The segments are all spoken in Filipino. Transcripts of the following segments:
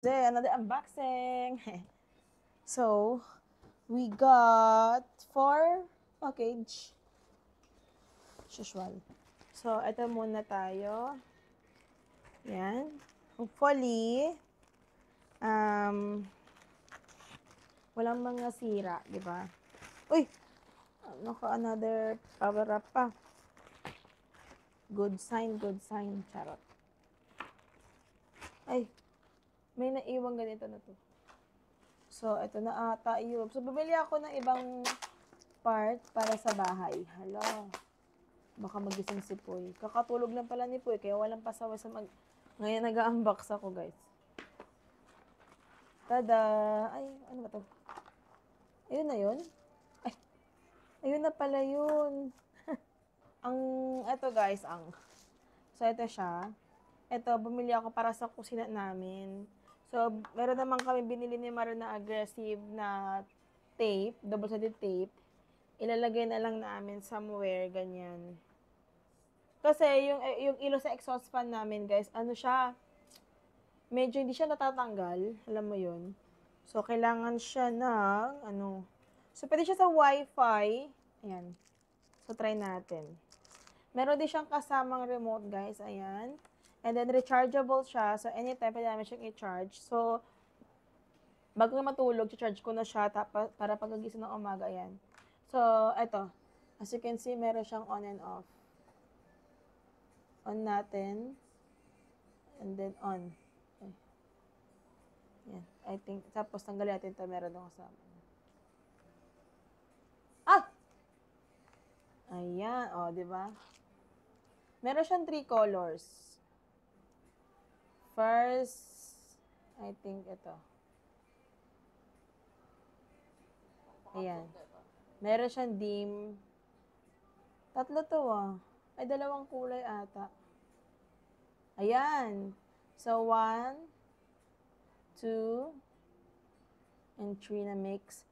Another unboxing. So, we got 4 package. Usual. So, ito muna tayo. Yan. Hopefully, um, walang mga sira, di ba? Uy! Ano ka, another power up pa. Good sign, good sign. Charot. Ay, may naiwang ganito na to. So, ito na ata yun. So, bumili ako ng ibang part para sa bahay. Hala. Baka magising si Poy. Kakatulog lang pala ni Poy, kaya walang pasawa sa Ngayon nag-unbox ako, guys. Tada! Ay, ano ba to? Ayun na yun? Ay, ayun na pala yun. Eto guys, So, ito siya. Ito, bumili ako para sa kusina namin. So, meron naman kami binili ni Maro na aggressive na tape, double-sided tape. Ilalagay na lang namin somewhere, ganyan. Kasi yung ilo sa exhaust fan namin, guys, ano siya, medyo hindi siya natatanggal, alam mo yun. So, kailangan siya ng, so, pwede siya sa Wi-Fi. Ayan. So, try natin. Meron din siyang kasamang remote, guys. Ayan. And then, rechargeable siya. So, anytime, pwede namin siyang i-charge. So, bago na matulog, charge ko na siya para pagagising ng umaga. Ayan. So, eto. As you can see, meron siyang on and off. On natin. And then, on. Okay. Yan. I think, tapos tanggalin natin ito. Meron doon kasama. Ah! Ayan. O, di ba? Meron siyang 3 colors. First, I think ito. Ayan. Meron siyang dim. Tatlo to Ay, 2 kulay ata. Ayan. So, 1, 2, and 3 na mix.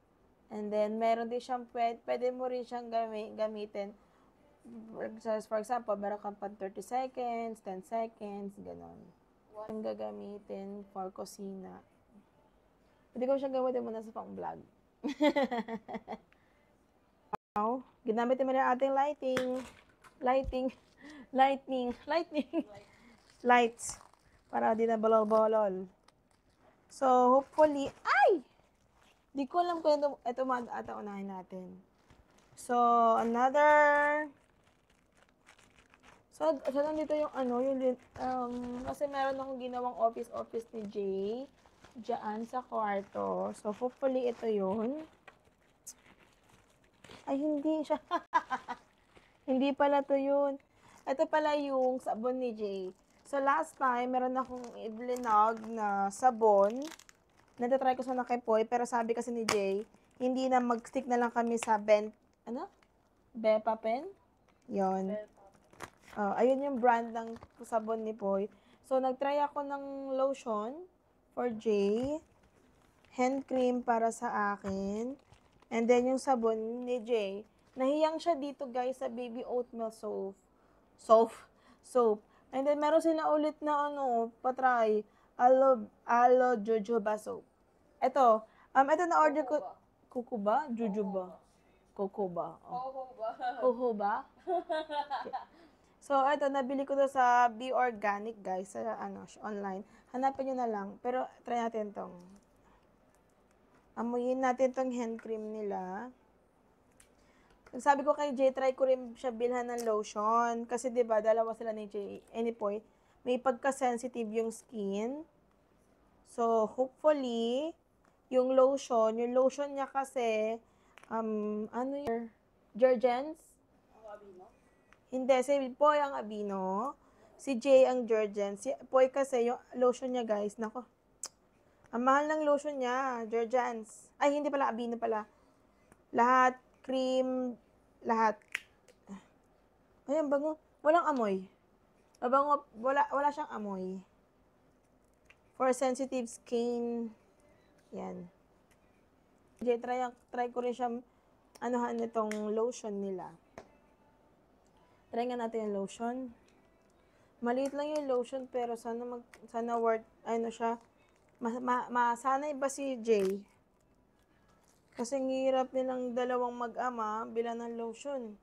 And then, meron din siyang, pwede mo rin siyang gamitin. For example, meron kang pang 30 seconds, 10 seconds, gano'n. Ang gagamitin for kusina. Pwede ko siyang gamitin muna sa pang-vlog. Now, ginamit naman ang ating lights. Para di na bolol-bolol. So, hopefully, ay! Di ko alam kung ito ata unahin natin. So, So, nandito yung kasi meron akong ginawang office ni Jay diyan sa kwarto. So, hopefully, ito yun. Ay, hindi siya. Hindi pala to yun. Ito pala yung sabon ni Jay. So, last time, meron akong iblinag na sabon. Natatry ko sana kay Poy, pero sabi kasi ni Jay, hindi na mag-stick na lang kami sa Bepa pen? Yon. Ayun yung brand ng sabon ni Poy. So, nagtry ako ng lotion for Jay. Hand cream para sa akin. And then, yung sabon ni Jay. Nahiyang siya dito, guys, sa baby oatmeal soap. And then, meron sila ulit na, patry. Alo jojoba soap. Ito na-order ko. Kukuba? Jojoba? Kukuba. Kukuba? So, ito, nabili ko to sa Be Organic, guys, sa, online. Hanapin nyo na lang. Pero, try natin tong. Amuyin natin tong hand cream nila. Sabi ko kay Jay, try ko rin siya bilhan ng lotion. Kasi, di ba dalawa sila ni Jay, ni Poy. May pagka-sensitive yung skin. So, hopefully, yung lotion niya kasi, Jergens? Hindi, si Poy ang Abino. Si Jay ang Jergens. Si Poy kasi, yung lotion niya, guys, nako. Ang mahal ng lotion niya, Jergens. Ay, hindi pala, Abino pala. Lahat, cream, lahat. Ayan, bango. Walang amoy. Wala siyang amoy. For sensitive skin. Yan. Jay, try ko rin siya, nitong lotion nila. Try nga natin yung lotion. Maliit lang yung lotion, pero sana worth, siya, Masanay ba si Jay? Kasi ang hirap nilang dalawang mag-ama bilang ng lotion.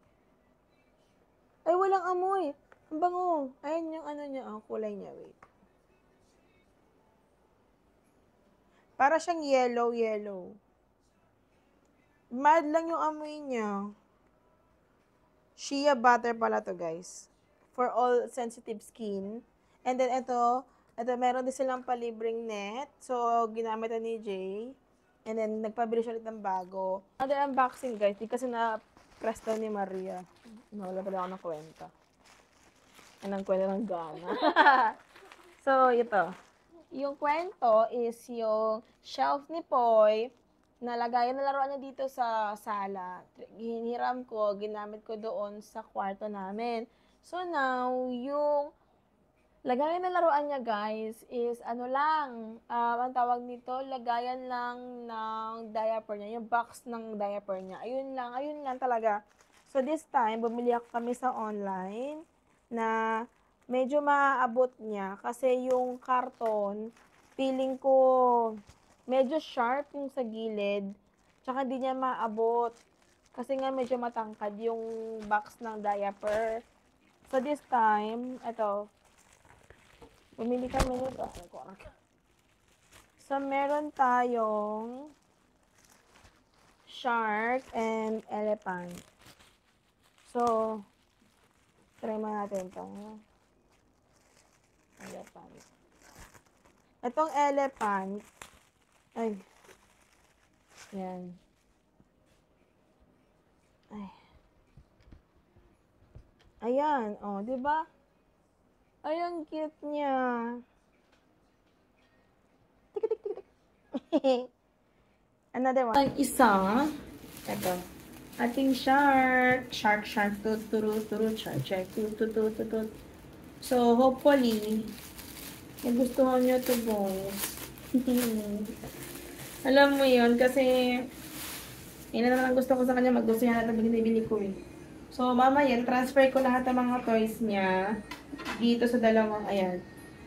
Ay, walang amoy. Ang bango. Ayan yung ano niya, kulay niya. Wait. Para siyang yellow. Mild lang yung amoy niya. Shea butter pala to, guys. For all sensitive skin. And then, ito meron din silang palibreng net. So, ginamit ni Jay. And then, nagpabili siya ulit ng bago. Another unboxing, guys. Di kasi na-press daw ni Maria. Nawala pala ako ng kwenta. Anong kwenta ng gana. So, ito. Yung kwento is yung shelf ni Poy. Nalagayan na laruan niya dito sa sala. Hiniram ko, ginamit ko doon sa kwarto namin. So, now, yung lagayan na laruan niya, guys, is ano lang, ang tawag nito, lagayan lang ng diaper niya, yung box ng diaper niya. Ayun lang talaga. So, this time, bumili ako kami sa online na medyo maaabot niya kasi yung karton, feeling ko medyo sharp yung sa gilid, tsaka hindi niya maabot kasi nga medyo matangkad yung box ng diaper. So, this time, ito, bumili kami nito. So, meron tayong shark and elephant. So, try mo natin ito. Elephant. Itong elephant, ay, yan. Ay. Ayan, di ba? Ay, ang cute niya. Another one. Ang isa, ito. Ating shark. Shark, turu, shark, tut. So, hopefully, nagustuhan nyo to, guys. Alam mo yun, kasi, yun na naman gusto ko sa kanya, magusto niya lahat ng binibili ko, eh. So, mamaya, transfer ko lahat ng mga toys niya dito sa dalawang, ayan.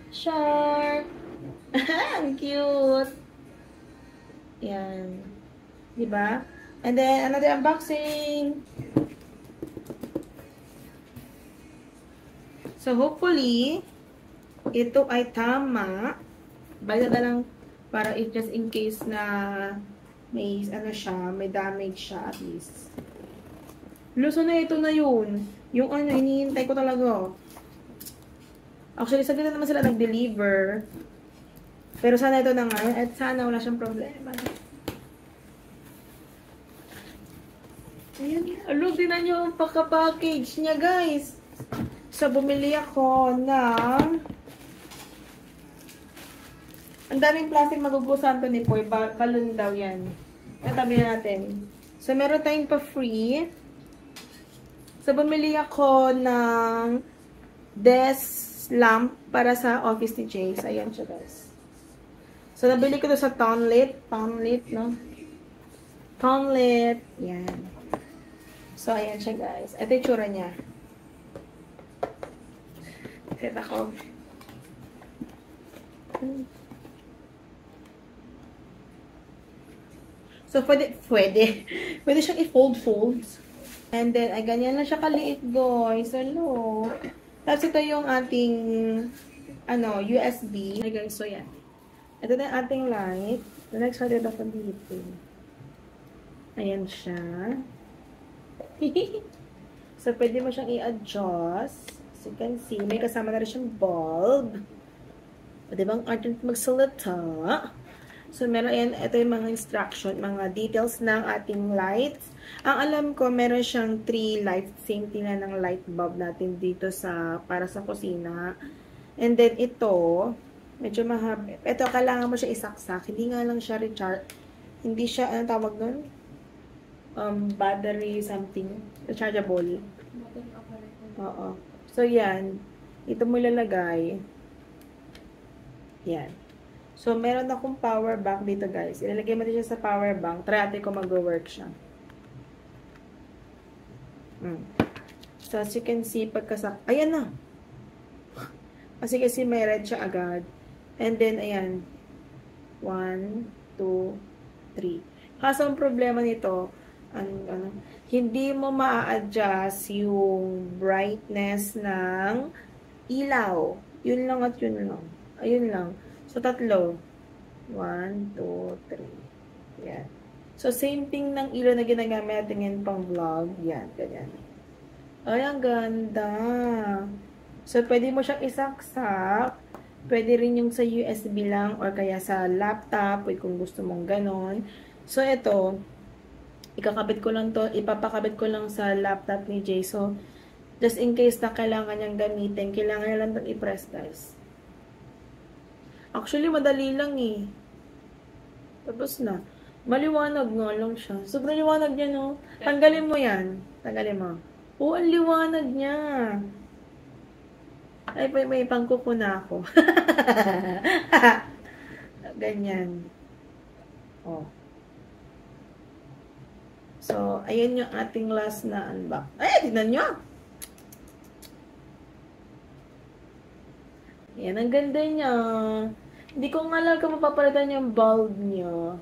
Shark! Ang cute! Yan. Diba? And then, another unboxing! So, hopefully, ito ay tama. Balik na lang para just in case na may, may damage siya at least. Luso na ito na yun. Yung hinihintay ko talaga. Actually, sabi na naman sila nag-deliver. Pero sana ito na nga. At sana wala siyang problema. Ayan. Look, tinan nyo ang pagka-package niya, guys. So, bumili ako ng ang daming plastic magugusan to ni Poy. Balloon daw yan. Tabi natin. So, meron tayong pa-free. So, bumili ako ng desk lamp para sa office ni Jay. So, ayan siya, guys. So, nabili ko to sa Tonlit, no? Tonlit. Yan. So, ayan siya, guys. Ito yung tsura niya. Set ako. So, pwede siyang i-fold-folds. And then, ay, ganyan lang siya kaliit, guys. Hello. Tapos, ito yung ating, USB. Okay, guys, so yan. Ito na yung ating light. The next one, ito ako dito. Ayan siya. So, pwede mo siyang i-adjust. As you can see, may kasama na rin siyang bulb. O, diba ang art magsalita? So, meron yan, ito yung mga instruction, mga details ng ating lights. Ang alam ko, meron siyang 3 lights. Same thing na ng light bulb natin dito para sa kusina. And then, ito, medyo mahaba. Ito, kailangan mo siya isaksak. Hindi nga lang siya recharge. Hindi siya, anong tawag nun? Battery something. Rechargeable. Oo. So, yan. Ito mo ilalagay. Yan. So, meron akong power bank dito, guys. Ilalagay mo din siya sa power bank. Try natin kung mag-work siya. So, as you can see, ayan na! Kasi may red siya agad. And then, ayan. 1, 2, 3. Kaso ang problema nito, hindi mo ma-adjust yung brightness ng ilaw. Yun lang at yun lang. Ayun lang. So, tatlo. 1, 2, 3. Yan. So, same thing ng ilaw na ginagamit natin ngayon pang vlog. Yan, ganyan. Ay, ang ganda. So, pwede mo siyang isaksak. Pwede rin yung sa USB lang or kaya sa laptop, kung gusto mong ganon. So, ito, ipapakabit ko lang sa laptop ni Jay. So, just in case na kailangan niyang gamitin, kailangan niya lang itong i-press, guys. Actually, madali lang eh. Tapos na. Maliwanag nga lang siya. Sobrang liwanag niya, no? Tanggalin mo yan. Tanggalin mo. Oh, ang liwanag niya. Ay, may pangkuko na ako. Ganyan. Oh. So, ayan yung ating last na unbox. Ay, tignan nyo! Yan, ang ganda niya. Hindi ko nga lang kung mapapalitan yung bulb niya.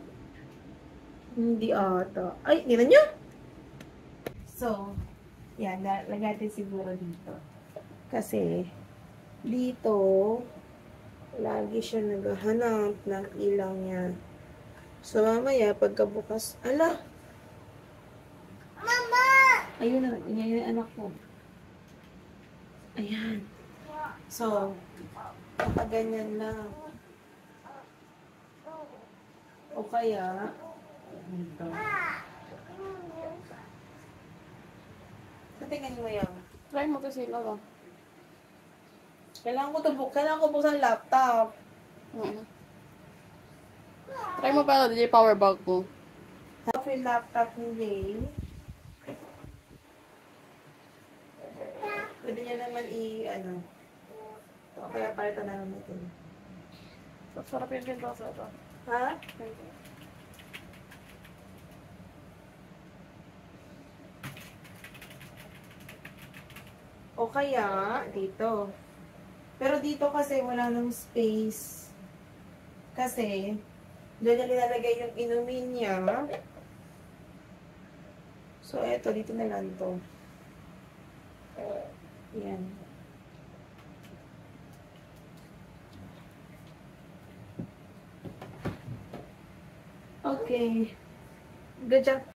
Hindi ata. Ay, tignan nyo! So, yan, lagay natin siguro dito. Kasi, dito, lagi siya naghahanap ng ilaw niya. So, mamaya, pagkabukas, ala! Mama! Ayun na, yan yung anak ko. Ayan. So, ganyan lang. O kaya, tingnan mo yan. Try mo kasi lang. Kailangan ko buksan laptop. Try mo para DJ power bank mo. Off yung laptop ni Jay. Pwede niya naman kaya palitan na naman natin. Sarap yung pinto sa ito. Ha? O kaya, dito. Pero dito kasi wala nang space. Kasi, doon niya nilalagay yung inumin niya. So, eto, dito na lang to. Yan. Okay. Good job.